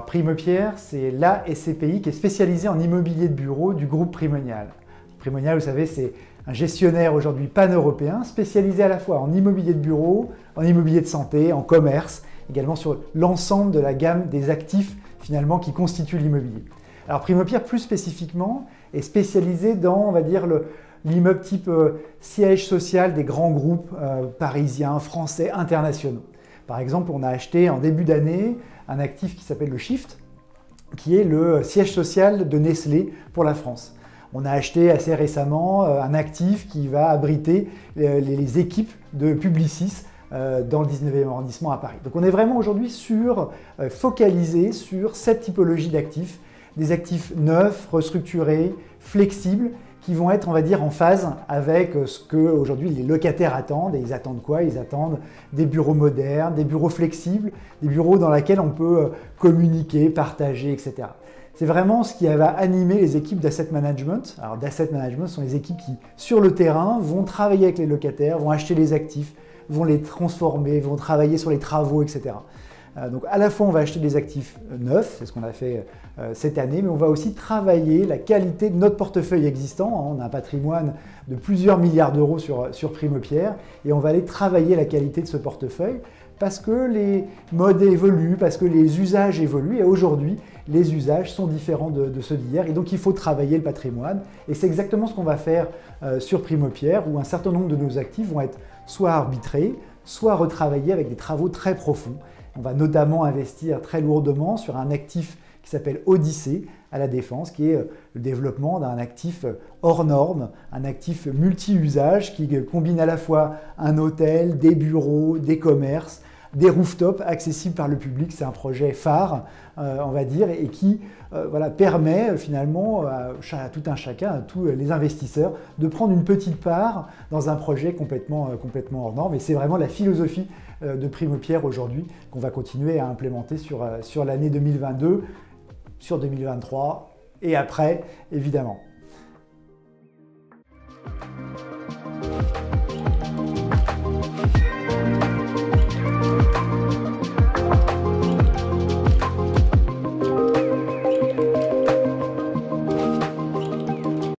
Primopierre, c'est la SCPI qui est spécialisée en immobilier de bureau du groupe Primonial. Primonial, vous savez, c'est un gestionnaire aujourd'hui pan-européen spécialisé à la fois en immobilier de bureau, en immobilier de santé, en commerce, également sur l'ensemble de la gamme des actifs finalement qui constituent l'immobilier. Alors Primopierre, plus spécifiquement, est spécialisé dans, on va dire, l'immeuble type siège social des grands groupes parisiens, français, internationaux. Par exemple, on a acheté en début d'année un actif qui s'appelle le Shift, qui est le siège social de Nestlé pour la France. On a acheté assez récemment un actif qui va abriter les équipes de Publicis dans le 19e arrondissement à Paris. Donc on est vraiment aujourd'hui focalisé sur cette typologie d'actifs, des actifs neufs, restructurés, flexibles, qui vont être, on va dire, en phase avec ce que aujourd'hui les locataires attendent. Et ils attendent quoi? Ils attendent des bureaux modernes, des bureaux flexibles, des bureaux dans lesquels on peut communiquer, partager, etc. C'est vraiment ce qui va animer les équipes d'asset management. Alors d'asset management, ce sont les équipes qui, sur le terrain, vont travailler avec les locataires, vont acheter les actifs, vont les transformer, vont travailler sur les travaux, etc. Donc à la fois on va acheter des actifs neufs, c'est ce qu'on a fait cette année, mais on va aussi travailler la qualité de notre portefeuille existant. On a un patrimoine de plusieurs milliards d'euros sur Primopierre et on va aller travailler la qualité de ce portefeuille parce que les modes évoluent, parce que les usages évoluent et aujourd'hui les usages sont différents de ceux d'hier et donc il faut travailler le patrimoine et c'est exactement ce qu'on va faire sur Primopierre où un certain nombre de nos actifs vont être soit arbitrés, soit retravaillés avec des travaux très profonds. On va notamment investir très lourdement sur un actif qui s'appelle Odyssée à la Défense, qui est le développement d'un actif hors norme, un actif multi-usage qui combine à la fois un hôtel, des bureaux, des commerces, des rooftops accessibles par le public. C'est un projet phare, on va dire, et qui permet finalement à tout un chacun, à tous les investisseurs, de prendre une petite part dans un projet complètement hors norme. Et c'est vraiment la philosophie de Primopierre aujourd'hui qu'on va continuer à implémenter sur l'année 2022, sur 2023 et après, évidemment.